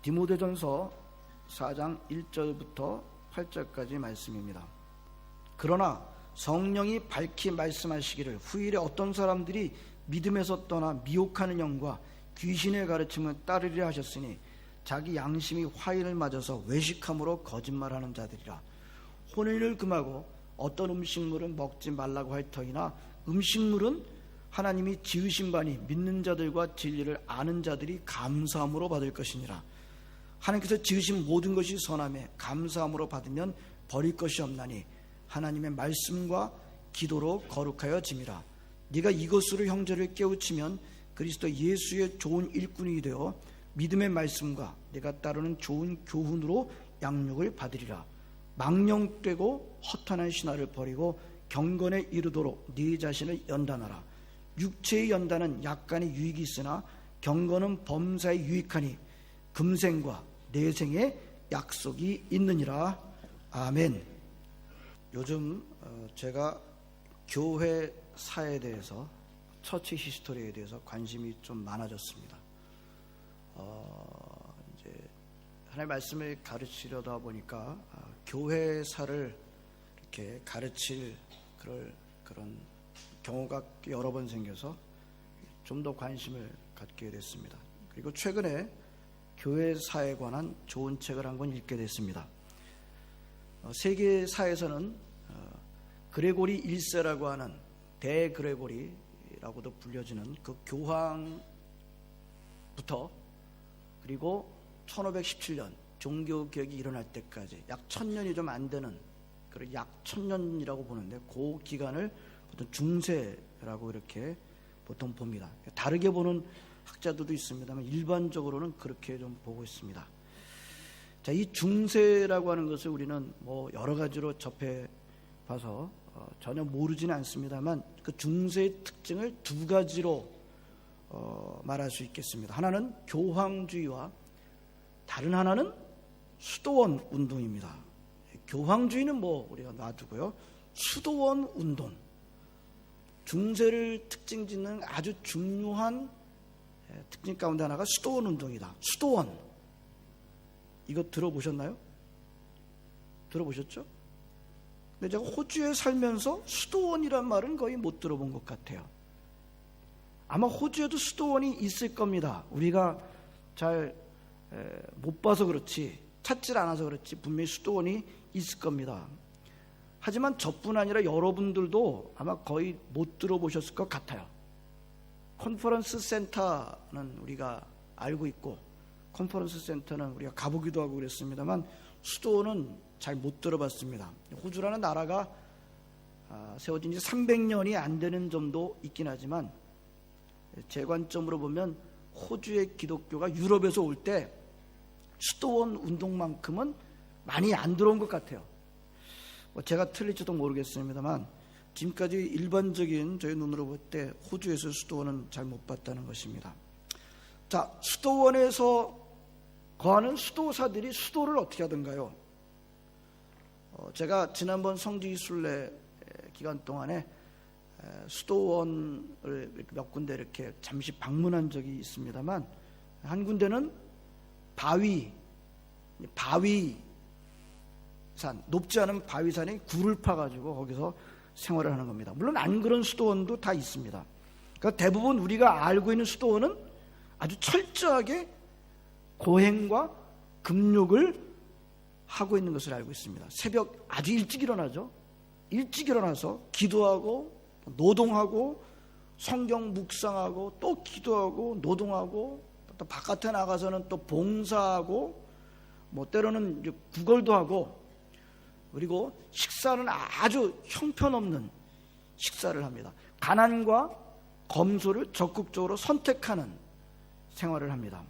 디모데전서 4장 1절부터 8절까지 말씀입니다. 그러나 성령이 밝히 말씀하시기를 후일에 어떤 사람들이 믿음에서 떠나 미혹하는 영과 귀신의 가르침을 따르리라 하셨으니 자기 양심이 화인을 맞아서 외식함으로 거짓말하는 자들이라. 혼인을 금하고 어떤 음식물은 먹지 말라고 할 터이나 음식물은 하나님이 지으신 바니 믿는 자들과 진리를 아는 자들이 감사함으로 받을 것이니라. 하나님께서 지으신 모든 것이 선하며 감사함으로 받으면 버릴 것이 없나니 하나님의 말씀과 기도로 거룩하여 짐이라. 네가 이것으로 형제를 깨우치면 그리스도 예수의 좋은 일꾼이 되어 믿음의 말씀과 네가 따르는 좋은 교훈으로 양육을 받으리라. 망령되고 허탄한 신화를 버리고 경건에 이르도록 네 자신을 연단하라. 육체의 연단은 약간의 유익이 있으나 경건은 범사에 유익하니 금생과 내생에 약속이 있느니라. 아멘. 요즘 제가 교회사에 대해서, 처치 히스토리에 대해서 관심이 좀 많아졌습니다. 이제 하나님의 말씀을 가르치려다 보니까 교회사를 이렇게 가르칠 그런 경우가 여러 번 생겨서 좀 더 관심을 갖게 됐습니다. 그리고 최근에 교회사에 관한 좋은 책을 한 권 읽게 됐습니다. 세계사에서는 그레고리 1세라고 하는 대그레고리라고도 불려지는 그 교황부터 그리고 1517년 종교개혁이 일어날 때까지 약 1000년이 좀 안 되는, 약 1000년이라고 보는데 그 기간을 보통 중세라고 이렇게 보통 봅니다. 다르게 보는 학자들도 있습니다만 일반적으로는 그렇게 좀 보고 있습니다. 자, 이 중세라고 하는 것을 우리는 여러 가지로 접해 봐서 전혀 모르지는 않습니다만 그 중세의 특징을 두 가지로 말할 수 있겠습니다. 하나는 교황주의와 다른 하나는 수도원 운동입니다. 교황주의는 우리가 놔두고요. 수도원 운동, 중세를 특징 짓는 아주 중요한 특징 가운데 하나가 수도원 운동이다. 수도원, 이거 들어보셨나요? 들어보셨죠? 근데 제가 호주에 살면서 수도원이란 말은 거의 못 들어본 것 같아요. 아마 호주에도 수도원이 있을 겁니다. 우리가 잘 못 봐서 그렇지, 찾질 않아서 그렇지 분명히 수도원이 있을 겁니다. 하지만 저뿐 아니라 여러분들도 아마 거의 못 들어보셨을 것 같아요. 컨퍼런스 센터는 우리가 알고 있고 컨퍼런스 센터는 우리가 가보기도 하고 그랬습니다만 수도원은 잘 못 들어봤습니다. 호주라는 나라가 세워진 지 300년이 안 되는 점도 있긴 하지만 제 관점으로 보면 호주의 기독교가 유럽에서 올 때 수도원 운동만큼은 많이 안 들어온 것 같아요. 제가 틀릴지도 모르겠습니다만 지금까지 일반적인 저희 눈으로 볼 때 호주에서 수도원은 잘 못 봤다는 것입니다. 자, 수도원에서 거하는 수도사들이 수도를 어떻게 하던가요? 제가 지난번 성지순례 기간 동안에 수도원을 몇 군데 이렇게 잠시 방문한 적이 있습니다만 한 군데는 바위산, 높지 않은 바위산에 굴을 파가지고 거기서 생활을 하는 겁니다. 물론 안 그런 수도원도 다 있습니다. 그러니까 대부분 우리가 알고 있는 수도원은 아주 철저하게 고행과 금욕을 하고 있는 것을 알고 있습니다. 새벽 아주 일찍 일어나죠. 일찍 일어나서 기도하고 노동하고 성경 묵상하고 또 기도하고 노동하고 또 바깥에 나가서는 또 봉사하고 때로는 이제 구걸도 하고, 그리고 식사는 아주 형편없는 식사를 합니다. 가난과 검소를 적극적으로 선택하는 생활을 합니다.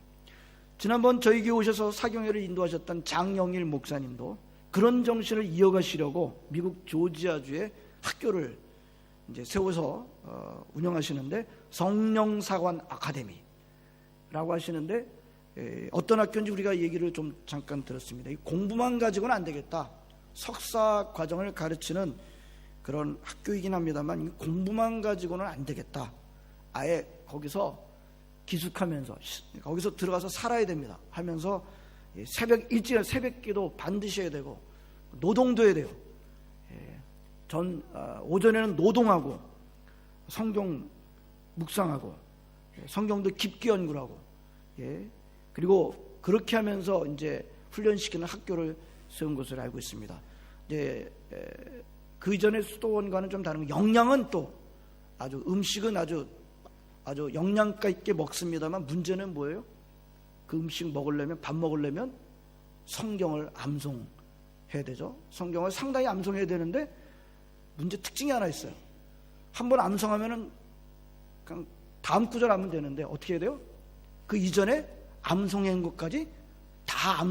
지난번 저희 교회 오셔서 사경회를 인도하셨던 장영일 목사님도 그런 정신을 이어가시려고 미국 조지아주에 학교를 이제 세워서 운영하시는데 성령사관 아카데미라고 하시는데 어떤 학교인지 우리가 얘기를 좀 잠깐 들었습니다. 공부만 가지고는 안 되겠다. 석사 과정을 가르치는 그런 학교이긴 합니다만 공부만 가지고는 안 되겠다. 아예 거기서 기숙하면서 거기서 들어가서 살아야 됩니다 하면서 새벽 일찍 새벽기도 반드시 해야 되고 노동도 해야 돼요. 오전에는 노동하고 성경 묵상하고 성경도 깊게 연구를 하고 그리고 그렇게 하면서 이제 훈련시키는 학교를 세운 것을 알고 있습니다. 그 이전에 수도원과는 좀 다른 영양은 또 아주 음식은 아주 영양가 있게 먹습니다만 문제는 뭐예요? 그 음식 먹으려면 밥 먹으려면 성경을 암송해야 되죠. 성경을 상당히 암송해야 되는데 문제 특징이 하나 있어요. 한번 암송하면은 그냥 다음 구절 하면 되는데 어떻게 해야 돼요? 그 이전에 암송한 것까지 다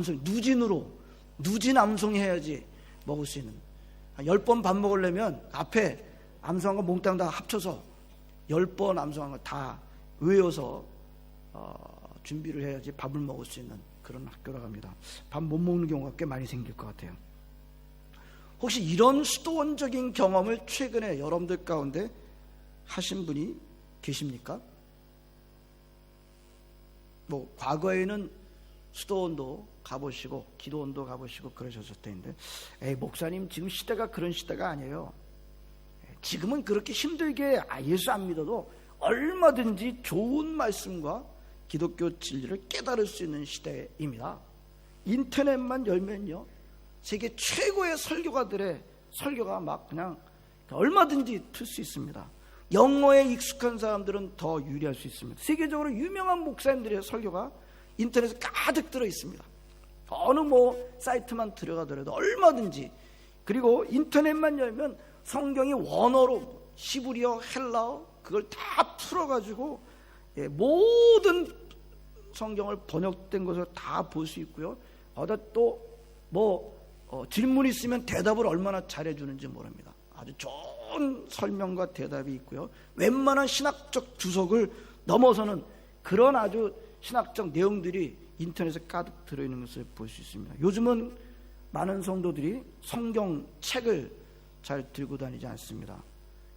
누진 암송해야지 먹을 수 있는. 10번 밥 먹으려면 앞에 암송한 거 몽땅 다 합쳐서 10번 암송한 거 다 외워서 준비를 해야지 밥을 먹을 수 있는 그런 학교라고 합니다. 밥 못 먹는 경우가 꽤 많이 생길 것 같아요. 혹시 이런 수도원적인 경험을 최근에 여러분들 가운데 하신 분이 계십니까? 과거에는 수도원도 가보시고 기도원도 가보시고 그러셨을 텐데 목사님 지금 시대가 그런 시대가 아니에요. 지금은 그렇게 힘들게 예수 안 믿어도 얼마든지 좋은 말씀과 기독교 진리를 깨달을 수 있는 시대입니다. 인터넷만 열면요 세계 최고의 설교가들의 설교가 막 그냥 얼마든지 틀 수 있습니다. 영어에 익숙한 사람들은 더 유리할 수 있습니다. 세계적으로 유명한 목사님들의 설교가 인터넷에 가득 들어 있습니다. 어느 사이트만 들어가더라도 얼마든지. 그리고 인터넷만 열면 성경이 원어로 히브리어, 헬라어 그걸 다 풀어가지고 모든 성경을 번역된 것을 다 볼 수 있고요. 질문 있으면 대답을 얼마나 잘해주는지 모릅니다. 아주 좋은 설명과 대답이 있고요. 웬만한 신학적 주석을 넘어서는 그런 아주 신학적 내용들이 인터넷에 가득 들어있는 것을 볼 수 있습니다. 요즘은 많은 성도들이 성경책을 잘 들고 다니지 않습니다.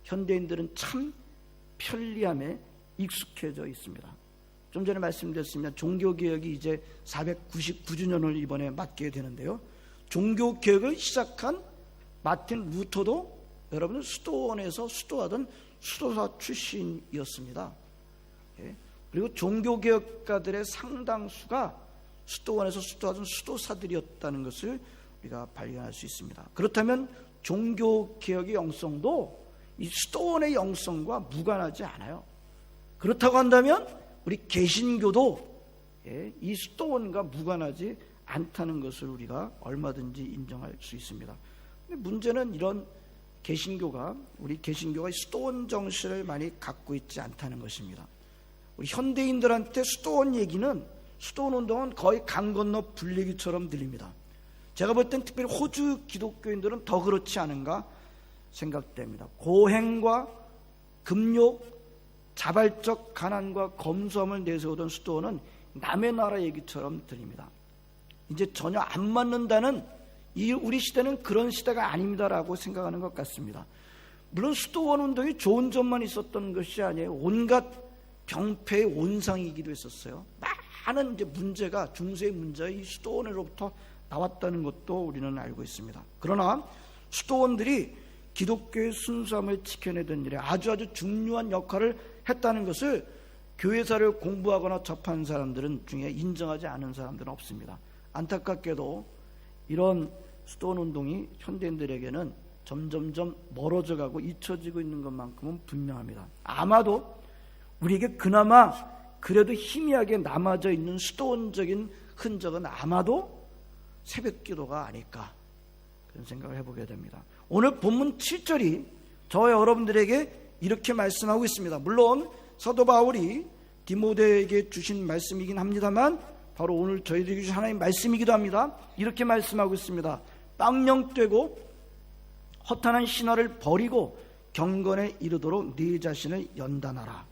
현대인들은 참 편리함에 익숙해져 있습니다. 좀 전에 말씀드렸습니다. 종교개혁이 이제 499주년을 이번에 맞게 되는데요. 종교개혁을 시작한 마틴 루터도 여러분은 수도원에서 수도하던 수도사 출신이었습니다. 그리고 종교개혁가들의 상당수가 수도원에서 수도하던 수도사들이었다는 것을 우리가 발견할 수 있습니다. 그렇다면 종교개혁의 영성도 이 수도원의 영성과 무관하지 않아요. 그렇다고 한다면 우리 개신교도 이 수도원과 무관하지 않다는 것을 우리가 얼마든지 인정할 수 있습니다. 문제는 이런 우리 개신교가 수도원 정신을 많이 갖고 있지 않다는 것입니다. 우리 현대인들한테 수도원 얘기는, 수도원 운동은 거의 강 건너 불리기처럼 들립니다. 제가 볼 땐 특별히 호주 기독교인들은 더 그렇지 않은가 생각됩니다. 고행과 금욕, 자발적 가난과 검소함을 내세우던 수도원은 남의 나라 얘기처럼 들립니다. 이제 전혀 안 맞는다는, 우리 시대는 그런 시대가 아닙니다라고 생각하는 것 같습니다. 물론 수도원 운동이 좋은 점만 있었던 것이 아니에요. 온갖 병폐의 온상이기도 했었어요. 많은 이제 문제가, 중세의 문제가 이 수도원으로부터 나왔다는 것도 우리는 알고 있습니다. 그러나 수도원들이 기독교의 순수함을 지켜내던 일에 아주 중요한 역할을 했다는 것을 교회사를 공부하거나 접한 사람들은 중에 인정하지 않은 사람들은 없습니다. 안타깝게도 이런 수도원 운동이 현대인들에게는 점점점 멀어져가고 잊혀지고 있는 것만큼은 분명합니다. 아마도 우리에게 그나마 그래도 희미하게 남아져 있는 수도원적인 흔적은 아마도 새벽기도가 아닐까, 그런 생각을 해보게 됩니다. 오늘 본문 7절이 저와 여러분들에게 이렇게 말씀하고 있습니다. 물론 사도 바울이 디모데에게 주신 말씀이긴 합니다만 바로 오늘 저희들에게 주신 하나님의 말씀이기도 합니다. 이렇게 말씀하고 있습니다. 빵령되고 허탄한 신화를 버리고 경건에 이르도록 네 자신을 연단하라.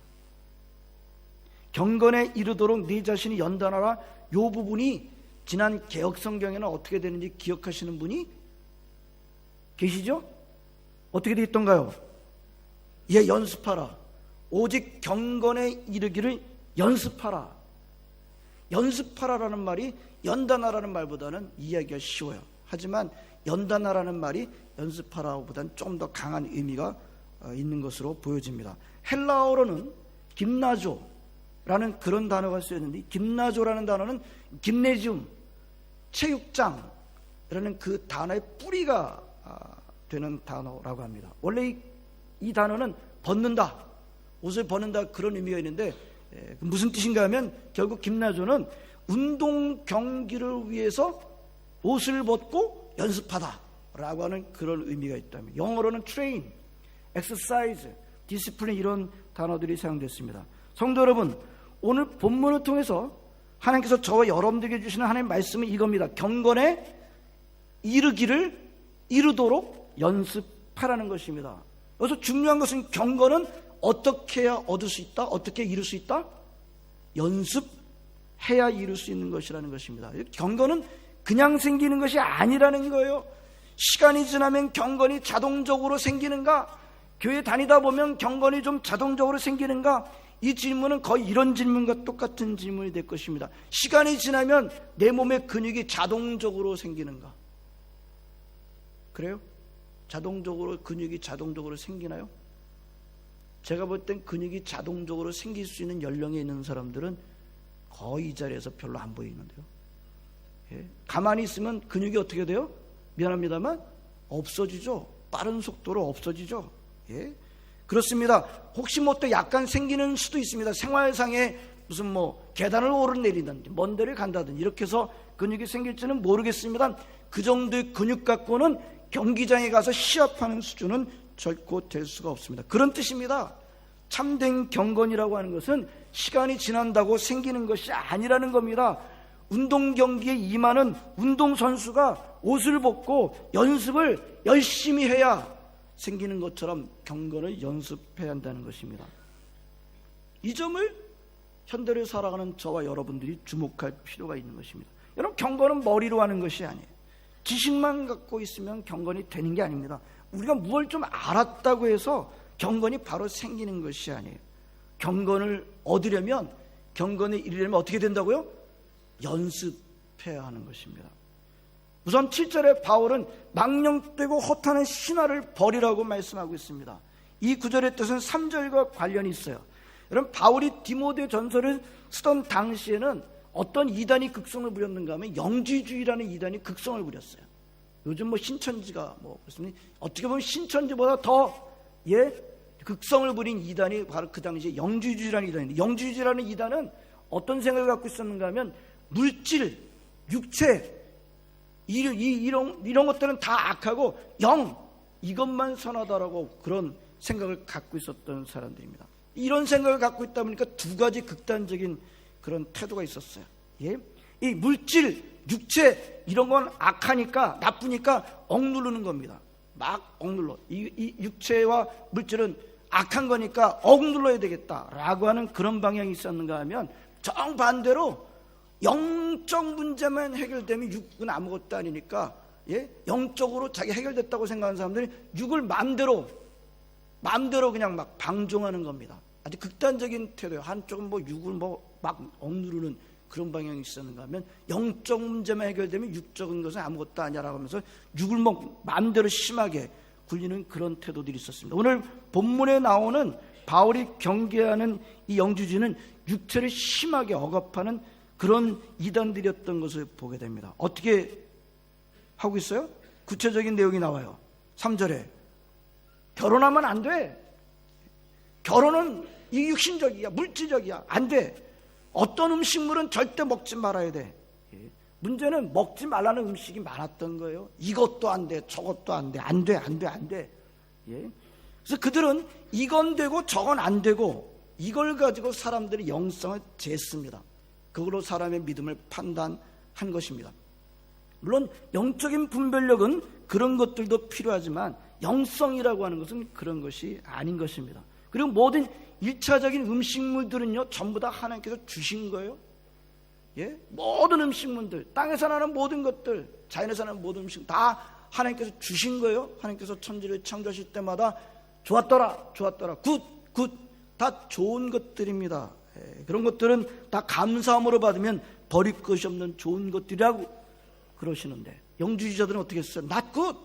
경건에 이르도록 네 자신이 연단하라. 이 부분이 지난 개혁성경에는 어떻게 되는지 기억하시는 분이 계시죠? 어떻게 되어 있던가요? 연습하라. 오직 경건에 이르기를 연습하라. 연습하라라는 말이 연단하라는 말보다는 이해하기가 쉬워요. 하지만 연단하라는 말이 연습하라보다는 좀 더 강한 의미가 있는 것으로 보여집니다. 헬라어로는 김나조라는 그런 단어가 쓰였는데, 김나조라는 단어는 김네지움, 체육장이라는 그 단어의 뿌리가 되는 단어라고 합니다. 원래 이 단어는 벗는다, 옷을 벗는다, 그런 의미가 있는데 무슨 뜻인가 하면 결국 김나조는 운동 경기를 위해서 옷을 벗고 연습하다 라고 하는 그런 의미가 있다면, 영어로는 train, exercise, discipline, 이런 단어들이 사용됐습니다. 성도 여러분, 오늘 본문을 통해서 하나님께서 저와 여러분들에게 주시는 하나님의 말씀은 이겁니다. 경건에 이르도록 연습하라는 것입니다. 그래서 중요한 것은 경건은 어떻게 해야 얻을 수 있다? 어떻게 이룰 수 있다? 연습해야 이룰 수 있는 것이라는 것입니다. 경건은 그냥 생기는 것이 아니라는 거예요. 시간이 지나면 경건이 자동적으로 생기는가? 교회 다니다 보면 경건이 좀 자동적으로 생기는가? 이 질문은 거의 이런 질문과 똑같은 질문이 될 것입니다. 시간이 지나면 내 몸의 근육이 자동적으로 생기는가? 그래요? 근육이 자동적으로 생기나요? 제가 볼 땐 근육이 자동적으로 생길 수 있는 연령에 있는 사람들은 거의 이 자리에서 별로 안 보이는데요. 예? 가만히 있으면 근육이 어떻게 돼요? 미안합니다만 없어지죠. 빠른 속도로 없어지죠. 예? 그렇습니다. 혹시 뭐 또 약간 생기는 수도 있습니다. 생활상에 무슨 뭐 계단을 오르내리든지 먼 데를 간다든지 이렇게 해서 근육이 생길지는 모르겠습니다. 그 정도의 근육 갖고는 경기장에 가서 시합하는 수준은 결코 될 수가 없습니다. 그런 뜻입니다. 참된 경건이라고 하는 것은 시간이 지난다고 생기는 것이 아니라는 겁니다. 운동 경기에 임하는 운동선수가 옷을 벗고 연습을 열심히 해야 생기는 것처럼 경건을 연습해야 한다는 것입니다. 이 점을 현대를 살아가는 저와 여러분들이 주목할 필요가 있는 것입니다. 여러분, 경건은 머리로 하는 것이 아니에요. 지식만 갖고 있으면 경건이 되는 게 아닙니다. 우리가 무엇을 좀 알았다고 해서 경건이 바로 생기는 것이 아니에요. 경건을 얻으려면, 경건에 이르려면 어떻게 된다고요? 연습해야 하는 것입니다. 우선 7절에 바울은 망령되고 허탄한 신화를 버리라고 말씀하고 있습니다. 이 구절의 뜻은 3절과 관련이 있어요. 여러분, 바울이 디모데 전서를 쓰던 당시에는 어떤 이단이 극성을 부렸는가 하면 영지주의라는 이단이 극성을 부렸어요. 요즘 뭐 신천지가 어떻게 보면 신천지보다 더 극성을 부린 이단이 바로 그 당시에 영지주의라는 이단인데, 영지주의라는 이단은 어떤 생각을 갖고 있었는가 하면 물질, 육체 이런 것들은 다 악하고 이것만 선하다라고 그런 생각을 갖고 있었던 사람들입니다. 이런 생각을 갖고 있다 보니까 두 가지 극단적인 그런 태도가 있었어요. 예? 이 물질, 육체 이런 건 악하니까, 나쁘니까 억누르는 겁니다. 막 억눌러. 이 육체와 물질은 악한 거니까 억눌러야 되겠다라고 하는 그런 방향이 있었는가 하면, 정반대로 영적 문제만 해결되면 육은 아무것도 아니니까, 영적으로 자기 해결됐다고 생각하는 사람들이 육을 마음대로 그냥 막 방종하는 겁니다. 아주 극단적인 태도예요. 한쪽은 뭐 육을 막 억누르는 그런 방향이 있었는가 하면, 영적 문제만 해결되면 육적인 것은 아무것도 아니라고 하면서 육을 마음대로 심하게 굴리는 그런 태도들이 있었습니다. 오늘 본문에 나오는 바울이 경계하는 이 영주주의는 육체를 심하게 억압하는 그런 이단들이었던 것을 보게 됩니다. 어떻게 하고 있어요? 구체적인 내용이 나와요. 3절에 결혼하면 안 돼. 결혼은 이 육신적이야, 물질적이야, 안 돼. 어떤 음식물은 절대 먹지 말아야 돼. 문제는 먹지 말라는 음식이 많았던 거예요. 이것도 안 돼, 저것도 안 돼, 안 돼. 그래서 그들은 이건 되고 저건 안 되고, 이걸 가지고 사람들의 영성을 쟀습니다. 그걸로 사람의 믿음을 판단한 것입니다. 물론 영적인 분별력은 그런 것들도 필요하지만 영성이라고 하는 것은 그런 것이 아닌 것입니다. 그리고 모든 1차적인 음식물들은요, 전부 다 하나님께서 주신 거예요. 모든 음식물들, 땅에서 나는 모든 것들, 자연에서 나는 모든 음식 다 하나님께서 주신 거예요. 하나님께서 천지를 창조하실 때마다 좋았더라, 굿, 다 좋은 것들입니다. 그런 것들은 다 감사함으로 받으면 버릴 것이 없는 좋은 것들이라고 그러시는데, 영주주의자들은 어떻게 했어요? Not good.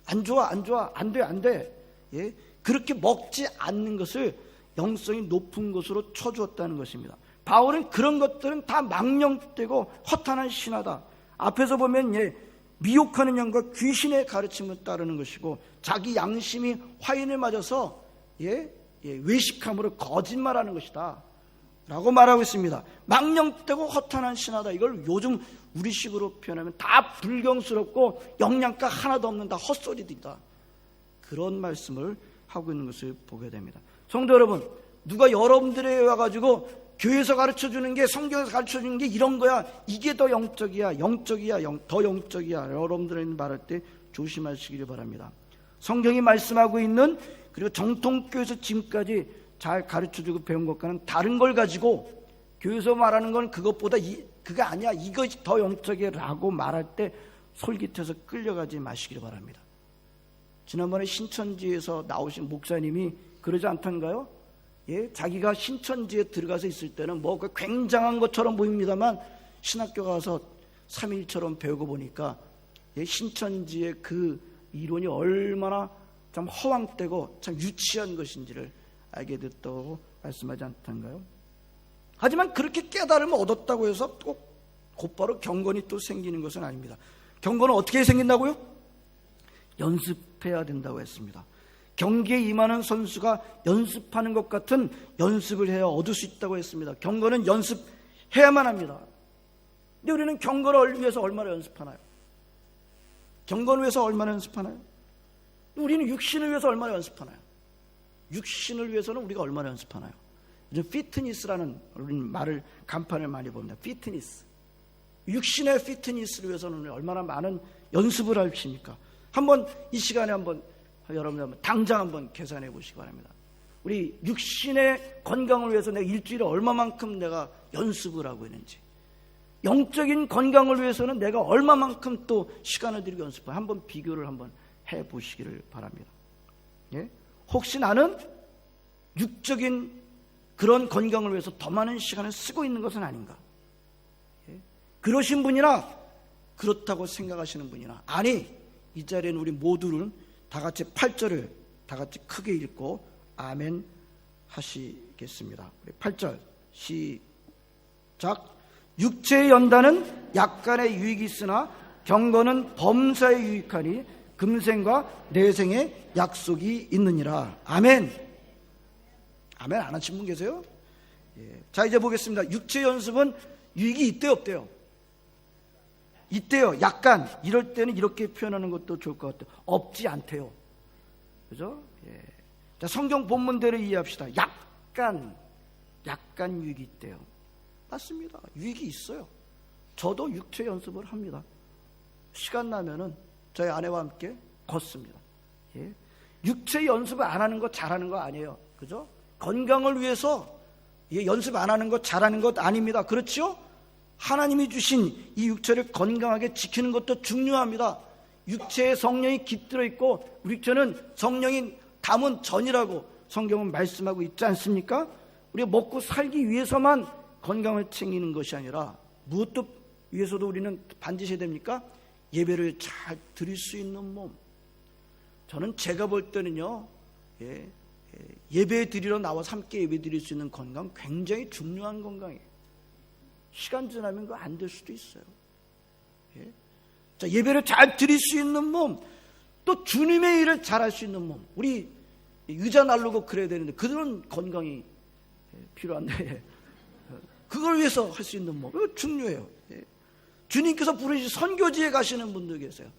안 좋아, 안 좋아, 안 돼, 안 돼. 예? 그렇게 먹지 않는 것을 영성이 높은 것으로 쳐주었다는 것입니다. 바울은 그런 것들은 다 망령되고 허탄한 신하다. 앞에서 보면 미혹하는 영과 귀신의 가르침을 따르는 것이고, 자기 양심이 화인을 맞아서 외식함으로 거짓말하는 것이다 라고 말하고 있습니다. 망령되고 허탄한 신하다. 이걸 요즘 우리식으로 표현하면 다 불경스럽고 영양가 하나도 없는 다 헛소리들이다. 그런 말씀을 하고 있는 것을 보게 됩니다. 성도 여러분, 누가 여러분들에게 와가지고 교회에서 가르쳐주는 게, 성경에서 가르쳐주는 게 이런 거야, 이게 더 영적이야, 더 영적이야, 여러분들이 말할 때 조심하시기를 바랍니다. 성경이 말씀하고 있는, 그리고 정통교회에서 지금까지 잘 가르쳐주고 배운 것과는 다른 걸 가지고 교회에서 말하는 건 그것보다 그거 아니야, 이것이 더 영적이야 라고 말할 때 솔깃해서 끌려가지 마시기를 바랍니다. 지난번에 신천지에서 나오신 목사님이 그러지 않던가요? 자기가 신천지에 들어가서 있을 때는 뭐 굉장한 것처럼 보입니다만, 신학교 가서 3일처럼 배우고 보니까 신천지의 그 이론이 얼마나 참 허황되고 참 유치한 것인지를 알게 됐다고 말씀하지 않던가요? 하지만 그렇게 깨달음을 얻었다고 해서 꼭 곧바로 경건이 또 생기는 것은 아닙니다. 경건은 어떻게 생긴다고요? 연습해야 된다고 했습니다. 경기에 임하는 선수가 연습하는 것 같은 연습을 해야 얻을 수 있다고 했습니다. 경건은 연습해야만 합니다. 근데 우리는 경건을 위해서 얼마나 연습하나요? 경건을 위해서 얼마나 연습하나요? 우리는 육신을 위해서 얼마나 연습하나요? 육신을 위해서는 우리가 얼마나 연습하나요? 요즘 피트니스라는 말을, 간판을 많이 봅니다. 피트니스. 육신의 피트니스를 위해서는 얼마나 많은 연습을 하십니까? 한번 이 시간에 여러분 당장 한번 계산해 보시기 바랍니다. 우리 육신의 건강을 위해서 내가 일주일에 얼마만큼 내가 연습을 하고 있는지, 영적인 건강을 위해서는 내가 얼마만큼 또 시간을 들이고 연습을, 한번 비교를 한번 해 보시기를 바랍니다. 혹시 나는 육적인 그런 건강을 위해서 더 많은 시간을 쓰고 있는 것은 아닌가? 그러신 분이나 그렇다고 생각하시는 분이나, 아니, 이 자리에는 우리 모두는 다 같이 8절을 다 같이 크게 읽고 아멘 하시겠습니다. 우리 8절 시작. 육체의 연단은 약간의 유익이 있으나 경건은 범사에 유익하니 금생과 내생의 약속이 있느니라. 아멘. 아멘 안 하신 분 계세요? 자, 이제 보겠습니다. 육체 연습은 유익이 있대요, 없대요? 있대요. 약간. 이럴 때는 이렇게 표현하는 것도 좋을 것 같아요. 없지 않대요. 그죠? 자, 성경 본문대로 이해합시다. 약간 유익이 있대요. 맞습니다. 유익이 있어요. 저도 육체 연습을 합니다. 시간 나면은 저희 아내와 함께 걷습니다. 육체 연습을 안 하는 것 잘하는 거 아니에요. 그죠? 건강을 위해서 연습 안 하는 것 잘하는 것 아닙니다. 그렇죠? 하나님이 주신 이 육체를 건강하게 지키는 것도 중요합니다. 육체에 성령이 깃들어 있고 우리 육체는 성령이 담은 전이라고 성경은 말씀하고 있지 않습니까? 우리가 먹고 살기 위해서만 건강을 챙기는 것이 아니라 무엇도 위해서도 우리는 반드시 해야 됩니까? 예배를 잘 드릴 수 있는 몸. 저는 제가 볼 때는요, 예배 드리러 나와서 함께 예배 드릴 수 있는 건강 굉장히 중요한 건강이에요. 시간 지나면 그거 안 될 수도 있어요. 자, 예배를 잘 드릴 수 있는 몸, 또 주님의 일을 잘 할 수 있는 몸. 우리 의자 날르고 그래야 되는데 그런 건강이 필요한데 그걸 위해서 할 수 있는 몸, 이거 중요해요. 주님께서 부르신 선교지에 가시는 분들 계세요.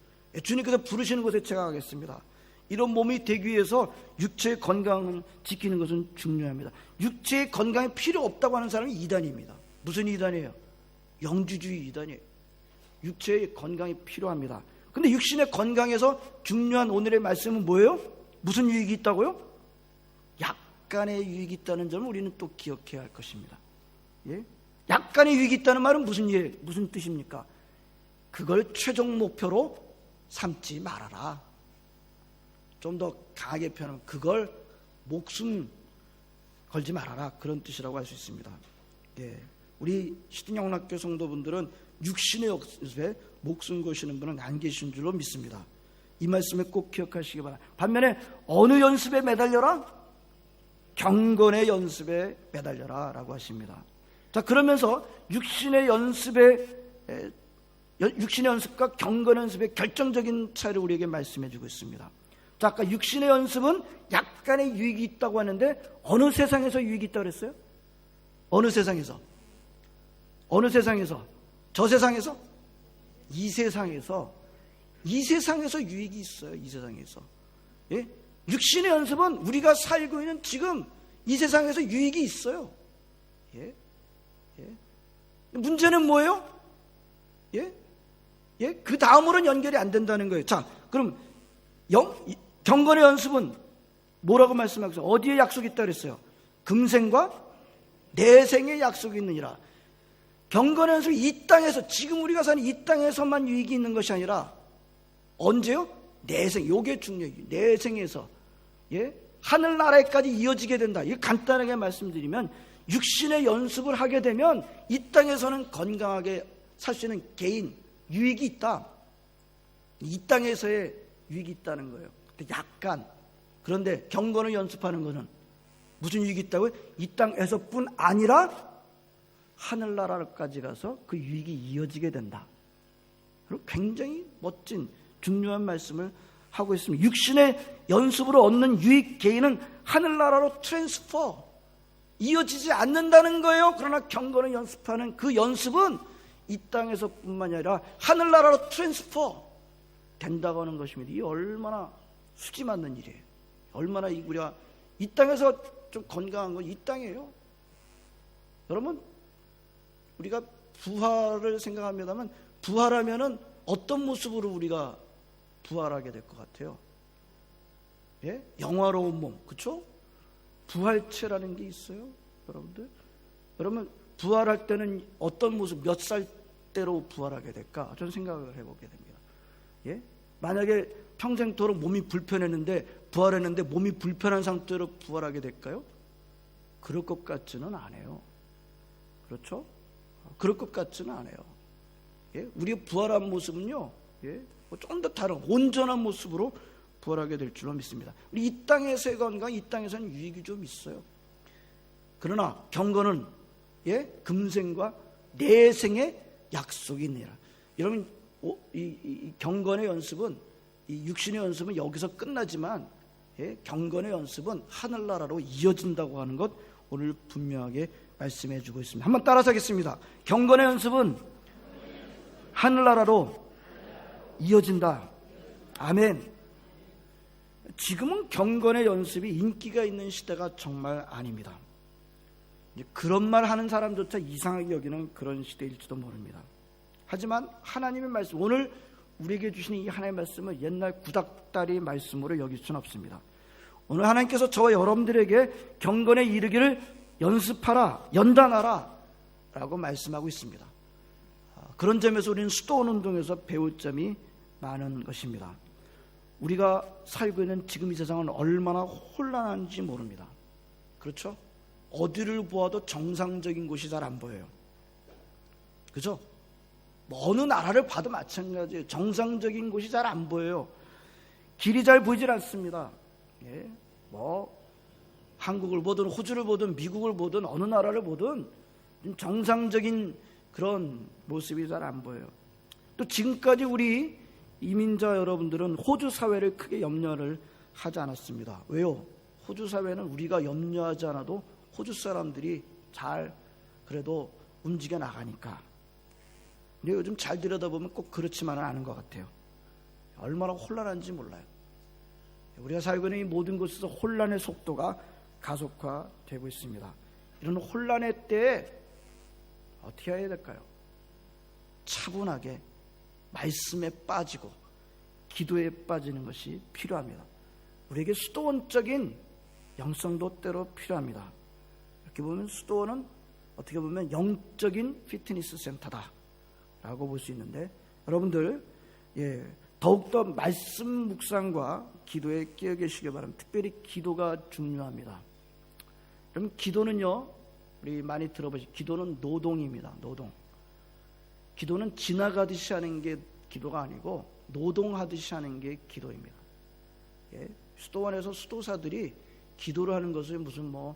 주님께서 부르시는 곳에 제가 가겠습니다. 이런 몸이 되기 위해서 육체의 건강을 지키는 것은 중요합니다. 육체의 건강이 필요 없다고 하는 사람이 이단입니다. 무슨 이단이에요? 영주주의 이단이에요. 육체의 건강이 필요합니다. 근데 육신의 건강에서 중요한 오늘의 말씀은 뭐예요? 무슨 유익이 있다고요? 약간의 유익이 있다는 점을 우리는 또 기억해야 할 것입니다. 약간의 유익이 있다는 말은 무슨 뜻입니까? 그걸 최종 목표로 삼지 말아라. 좀 더 강하게 표현하면 그걸 목숨 걸지 말아라, 그런 뜻이라고 할 수 있습니다. 우리 시든영락교 성도분들은 육신의 연습에 목숨 거시는 분은 안 계신 줄로 믿습니다. 이 말씀을 꼭 기억하시기 바랍니다. 반면에 어느 연습에 매달려라? 경건의 연습에 매달려라 라고 하십니다. 자, 그러면서 육신의 연습과 경건의 연습의 결정적인 차이를 우리에게 말씀해 주고 있습니다. 자, 아까 육신의 연습은 약간의 유익이 있다고 하는데 어느 세상에서 유익이 있다고 그랬어요? 어느 세상에서? 어느 세상에서? 저 세상에서? 이 세상에서 유익이 있어요. 이 세상에서. 예? 육신의 연습은 우리가 살고 있는 지금 이 세상에서 유익이 있어요. 예? 예? 문제는 뭐예요? 예? 예? 그 다음으로는 연결이 안 된다는 거예요. 자, 그럼 경건의 연습은 뭐라고 말씀하셨어요? 어디에 약속이 있다 그랬어요? 금생과 내생의 약속이 있느니라. 경건의 연습이 이 땅에서, 지금 우리가 사는 이 땅에서만 유익이 있는 것이 아니라 언제요? 내생, 요게 중요해요. 내생에서, 예? 하늘나라에까지 이어지게 된다. 이거 간단하게 말씀드리면 육신의 연습을 하게 되면 이 땅에서는 건강하게 살 수 있는 개인 유익이 있다. 이 땅에서의 유익이 있다는 거예요. 근데 약간, 그런데 경건을 연습하는 것은 무슨 유익이 있다고요? 이 땅에서뿐 아니라 하늘나라까지 가서 그 유익이 이어지게 된다. 그리고 굉장히 멋진 중요한 말씀을 하고 있습니다. 육신의 연습으로 얻는 유익 개인은 하늘나라로 트랜스퍼, 이어지지 않는다는 거예요. 그러나 경건을 연습하는 그 연습은 이 땅에서뿐만이 아니라 하늘나라로 트랜스퍼 된다고 하는 것입니다. 이게 얼마나 수지 맞는 일이에요. 얼마나 우리가 이 땅에서 좀 건강한 건 이 땅이에요. 여러분, 우리가 부활을 생각합니다만 부활하면은 어떤 모습으로 우리가 부활하게 될 것 같아요? 예? 영화로운 몸, 그렇죠? 부활체라는 게 있어요, 여러분들. 여러분, 부활할 때는 어떤 모습, 몇 살 때로 부활하게 될까? 저는 생각을 해보게 됩니다. 예? 만약에 평생토록 몸이 불편했는데 부활했는데 몸이 불편한 상태로 부활하게 될까요? 그럴 것 같지는 않아요. 그렇죠? 그럴 것 같지는 않아요. 예? 우리의 부활한 모습은요, 예? 좀 더 다른 온전한 모습으로 부활하게 될 줄로 믿습니다. 우리 이 땅에서의 건강, 이 땅에서는 유익이 좀 있어요. 그러나 경건은, 예? 금생과 내생의 약속이 있느니라. 여러분, 이 경건의 연습은, 이 육신의 연습은 여기서 끝나지만, 예? 경건의 연습은 하늘나라로 이어진다고 하는 것 오늘 분명하게 말씀해 주고 있습니다. 한번 따라서 하겠습니다. 경건의 연습은 하늘나라로 이어진다. 아멘. 지금은 경건의 연습이 인기가 있는 시대가 정말 아닙니다. 그런 말 하는 사람조차 이상하게 여기는 그런 시대일지도 모릅니다. 하지만 하나님의 말씀, 오늘 우리에게 주시는 이 하나님의 말씀은 옛날 구닥다리 말씀으로 여길 수는 없습니다. 오늘 하나님께서 저와 여러분들에게 경건에 이르기를 연습하라, 연단하라 라고 말씀하고 있습니다. 그런 점에서 우리는 수도원 운동에서 배울 점이 많은 것입니다. 우리가 살고 있는 지금 이 세상은 얼마나 혼란한지 모릅니다. 그렇죠? 어디를 보아도 정상적인 곳이 잘 안 보여요. 그죠? 뭐 어느 나라를 봐도 마찬가지예요. 정상적인 곳이 잘 안 보여요. 길이 잘 보이질 않습니다. 예? 뭐 한국을 보든 호주를 보든 미국을 보든 어느 나라를 보든 정상적인 그런 모습이 잘 안 보여요. 또 지금까지 우리 이민자 여러분들은 호주 사회를 크게 염려를 하지 않았습니다. 왜요? 호주 사회는 우리가 염려하지 않아도 호주 사람들이 잘 그래도 움직여 나가니까. 근데 요즘 잘 들여다보면 꼭 그렇지만은 않은 것 같아요. 얼마나 혼란한지 몰라요. 우리가 살고 있는 이 모든 곳에서 혼란의 속도가 가속화되고 있습니다. 이런 혼란의 때에 어떻게 해야 될까요? 차분하게 말씀에 빠지고 기도에 빠지는 것이 필요합니다. 우리에게 수도원적인 영성도 때로 필요합니다. 이렇게 보면 수도원은 어떻게 보면 영적인 피트니스 센터다라고 볼 수 있는데, 여러분들 더욱더 말씀 묵상과 기도에 끼어 계시기 바랍니다. 특별히 기도가 중요합니다. 그럼 기도는요, 우리 많이 들어보시. 기도는 노동입니다. 노동. 기도는 지나가듯이 하는 게 기도가 아니고 노동하듯이 하는 게 기도입니다. 예? 수도원에서 수도사들이 기도를 하는 것을 무슨 뭐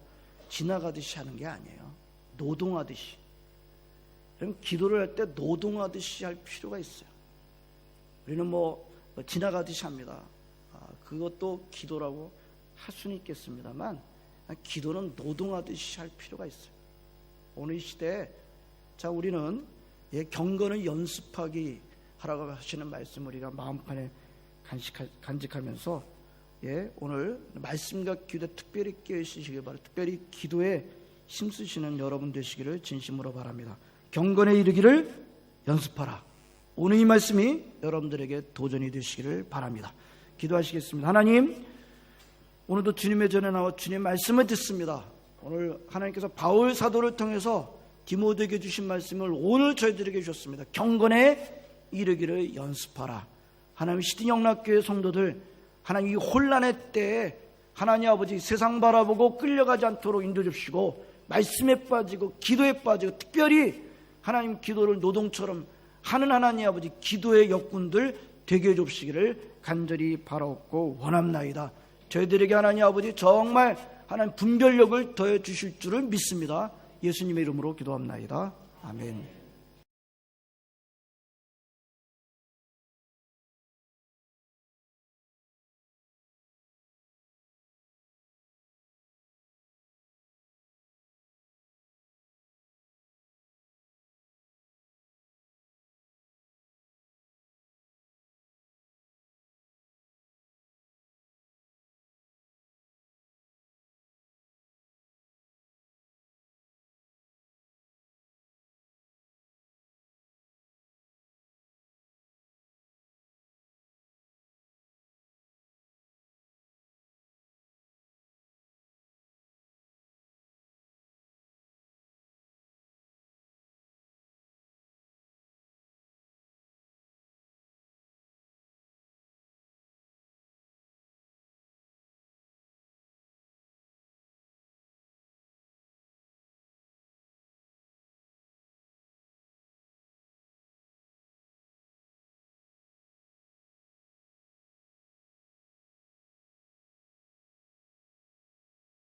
지나가듯이 하는 게 아니에요. 노동하듯이. 그럼 기도를 할 때 노동하듯이 할 필요가 있어요. 우리는 뭐 지나가듯이 합니다. 그것도 기도라고 할 수는 있겠습니다만 기도는 노동하듯이 할 필요가 있어요. 오늘 이 시대에 자 우리는 경건을 연습하기 하라고 하시는 말씀을 우리가 마음판에 간직하면서 오늘 말씀과 기도에 특별히 깨어있으시길 바랍니다. 특별히 기도에 힘쓰시는 여러분 되시기를 진심으로 바랍니다. 경건에 이르기를 연습하라. 오늘 이 말씀이 여러분들에게 도전이 되시기를 바랍니다. 기도하시겠습니다. 하나님, 오늘도 주님의 전에 나와 주님 말씀을 듣습니다. 오늘 하나님께서 바울 사도를 통해서 디모데에게 주신 말씀을 오늘 저희들에게 주셨습니다. 경건에 이르기를 연습하라. 하나님 시드영락교회 성도들, 하나님 이 혼란의 때에 하나님 아버지 세상 바라보고 끌려가지 않도록 인도해 주시고 말씀에 빠지고 기도에 빠지고 특별히 하나님 기도를 노동처럼 하는 하나님 아버지 기도의 역군들 되게 해 주시기를 간절히 바라옵고 원합나이다. 저희들에게 하나님 아버지 정말 하나님 분별력을 더해 주실 줄을 믿습니다. 예수님의 이름으로 기도합나이다. 아멘.